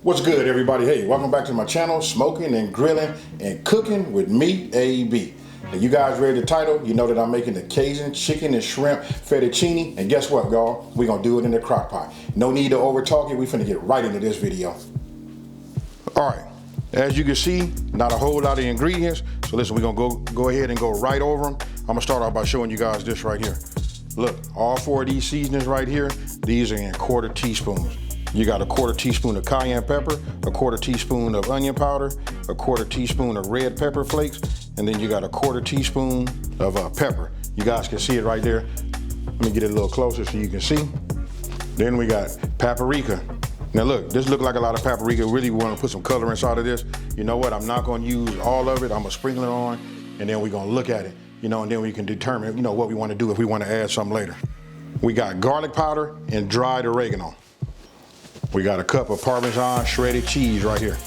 What's good, everybody? Hey, welcome back to my channel, Smoking and Grilling and Cooking with me, AB. Now, you guys read the title, you know that I'm making the Cajun chicken and shrimp fettuccine, and guess what, y'all? We're gonna do it in the crock pot. No need to over talk it, we finna get right into this video. All right, as you can see, not a whole lot of ingredients, so listen, we're gonna go ahead and go right over them. I'm gonna start off by showing you guys this right here. Look, all four of these seasonings right here, these are in quarter teaspoons. You got a quarter teaspoon of cayenne pepper, a quarter teaspoon of onion powder, a quarter teaspoon of red pepper flakes, and then you got a quarter teaspoon of pepper. You guys can see it right there. Let me get it a little closer so you can see. Then we got paprika. Now look, this look like a lot of paprika. Really want to put some color inside of this. You know what? I'm not going to use all of it. I'm going to sprinkle it on, and then we're going to look at it. You know, and then we can determine, you know, what we want to do if we want to add something later. We got garlic powder and dried oregano. We got a cup of Parmesan shredded cheese right here.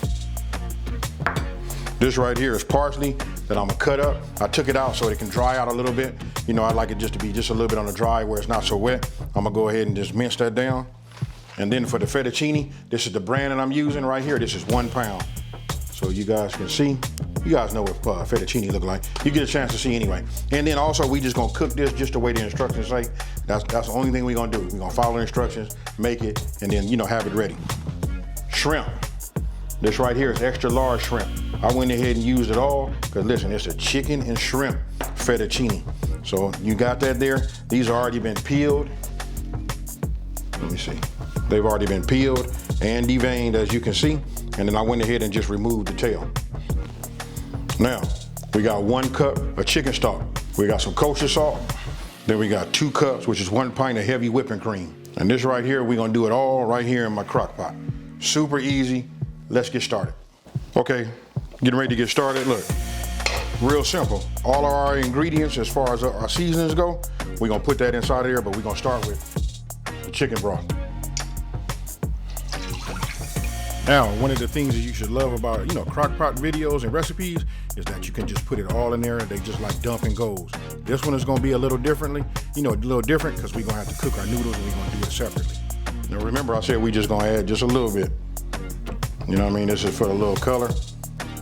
This right here is parsley that I'm gonna cut up. I took it out so it can dry out a little bit. You know, I like it just to be just a little bit on the dry where it's not so wet. I'm gonna go ahead and just mince that down. And then for the fettuccine, this is the brand that I'm using right here. This is 1 pound. So you guys can see. You guys know what fettuccine look like. You get a chance to see anyway. And then also we just gonna cook this just the way the instructions say. That's the only thing we're gonna do. We're gonna follow the instructions, make it, and then, you know, have it ready. Shrimp. This right here is extra large shrimp. I went ahead and used it all, because listen, it's a chicken and shrimp fettuccine. So you got that there. These have already been peeled. Let me see. They've already been peeled and deveined, as you can see. And then I went ahead and just removed the tail. Now, we got 1 cup of chicken stock. We got some kosher salt. Then we got 2 cups, which is 1 pint of heavy whipping cream. And this right here, we're gonna do it all right here in my crock pot. Super easy. Let's get started. Okay, getting ready to get started. Look, real simple. All of our ingredients, as far as our seasonings go, we're gonna put that inside of there, but we're gonna start with the chicken broth. Now, one of the things that you should love about, you know, crock-pot videos and recipes is that you can just put it all in there and they just like dump and goes. This one is gonna be a little differently, you know, a little different because we're gonna have to cook our noodles and we're gonna do it separately. Now remember I said we just gonna add just a little bit. You know what I mean? This is for the little color.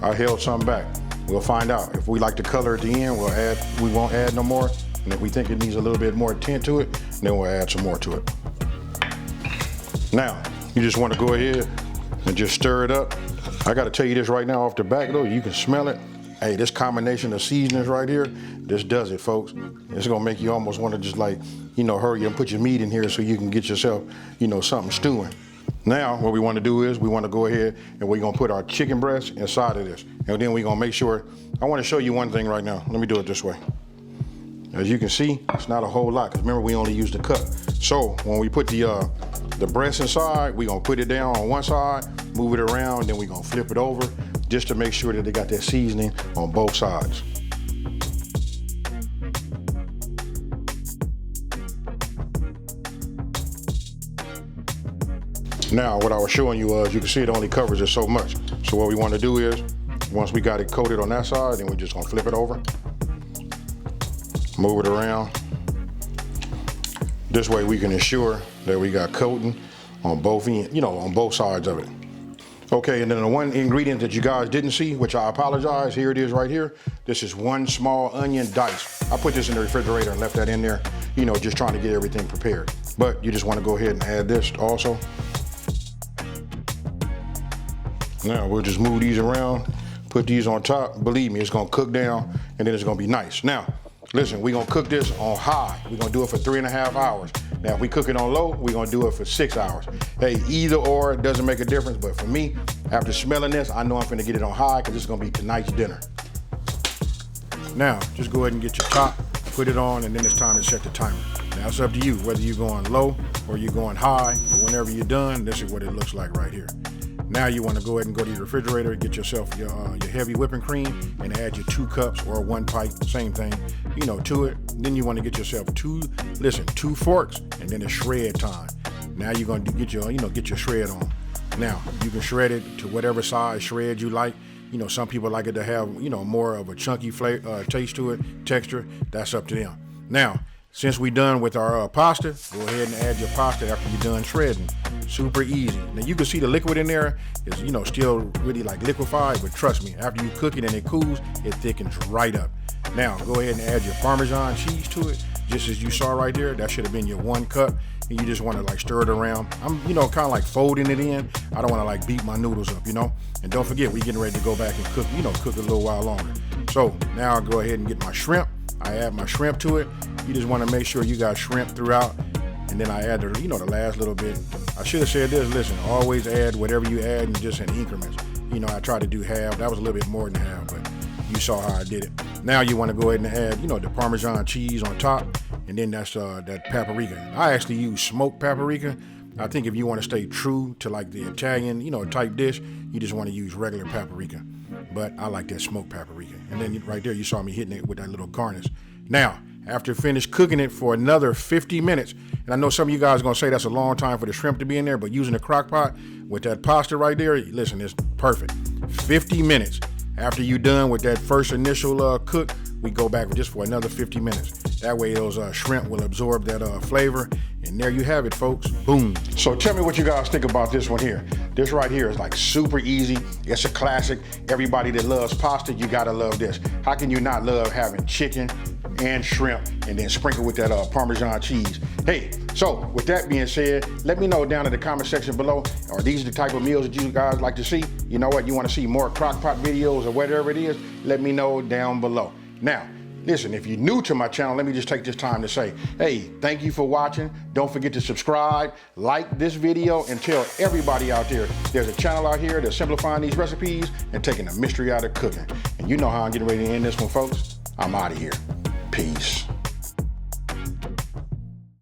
I held some back. We'll find out. If we like the color at the end, we won't add no more. And if we think it needs a little bit more tint to it, then we'll add some more to it. Now, you just wanna go ahead and just stir it up. I gotta tell you this right now off the back though, you can smell it. Hey, this combination of seasonings right here, this does it, folks. It's gonna make you almost wanna just like, you know, hurry and put your meat in here so you can get yourself, you know, something stewing. Now, what we wanna do is we wanna go ahead and we're gonna put our chicken breast inside of this. And then we're gonna make sure, I wanna show you one thing right now. Let me do it this way. As you can see, it's not a whole lot, because remember we only used a cup. So when we put the breast inside, we're gonna put it down on one side, move it around, then we're gonna flip it over just to make sure that they got that seasoning on both sides. Now, what I was showing you was, you can see it only covers it so much. So what we wanna do is, once we got it coated on that side, then we're just gonna flip it over, move it around. This way we can ensure that we got coating on both ends, you know, on both sides of it. Okay, and then the one ingredient that you guys didn't see, which I apologize, here it is right here. This is 1 small onion diced. I put this in the refrigerator and left that in there, you know, just trying to get everything prepared. But you just want to go ahead and add this also. Now we'll just move these around, put these on top. Believe me, it's gonna cook down and then it's gonna be nice. Now, listen, we're gonna cook this on high. We're gonna do it for 3.5 hours. Now, if we cook it on low, we're gonna do it for 6 hours. Hey, either or, it doesn't make a difference, but for me, after smelling this, I know I'm gonna get it on high because it's gonna be tonight's dinner. Now, just go ahead and get your top, put it on, and then it's time to set the timer. Now, it's up to you, whether you're going low or you're going high, but whenever you're done, this is what it looks like right here. Now you want to go ahead and go to your refrigerator, get yourself your heavy whipping cream, and add your 2 cups or 1 pint, same thing, you know, to it. Then you want to get yourself 2 forks, and then it's shred time. Now you're going to get your shred on. Now you can shred it to whatever size shred you like. You know, some people like it to have, you know, more of a chunky taste to it, texture. That's up to them. Now, since we done with our pasta, go ahead and add your pasta after you're done shredding. Super easy. Now you can see the liquid in there is, you know, still really like liquefied, but trust me, after you cook it and it cools, it thickens right up. Now go ahead and add your Parmesan cheese to it, just as you saw right there. That should have been your 1 cup. And you just want to like stir it around. I'm, you know, kind of like folding it in. I don't want to like beat my noodles up, you know. And don't forget, we're getting ready to go back and cook, you know, cook a little while longer. So now I'll go ahead and get my shrimp. I add my shrimp to it. You just want to make sure you got shrimp throughout. And then I add the, you know, the last little bit. I should have said this, listen, always add whatever you add and just in increments. You know, I tried to do half. That was a little bit more than half, but you saw how I did it. Now you want to go ahead and add, you know, the Parmesan cheese on top. And then that's that paprika. I actually use smoked paprika. I think if you want to stay true to like the Italian, you know, type dish, you just want to use regular paprika. But I like that smoked paprika. And then right there, you saw me hitting it with that little garnish. Now, after finished cooking it for another 50 minutes, and I know some of you guys are going to say that's a long time for the shrimp to be in there, but using the crock pot with that pasta right there, listen, it's perfect. 50 minutes. After you're done with that first initial cook, we go back just for another 50 minutes. That way those shrimp will absorb that flavor. And there you have it, folks. Boom. So tell me what you guys think about this one here. This right here is like super easy. It's a classic. Everybody that loves pasta, you gotta love this. How can you not love having chicken and shrimp and then sprinkle with that Parmesan cheese? Hey, so with that being said, let me know down in the comment section below, are these the type of meals that you guys like to see? You know what, you wanna see more Crock-pot videos or whatever it is, let me know down below. Now, listen, if you're new to my channel, let me just take this time to say, hey, thank you for watching. Don't forget to subscribe, like this video, and tell everybody out there there's a channel out here that's simplifying these recipes and taking the mystery out of cooking. And you know how I'm getting ready to end this one, folks. I'm out of here. Peace.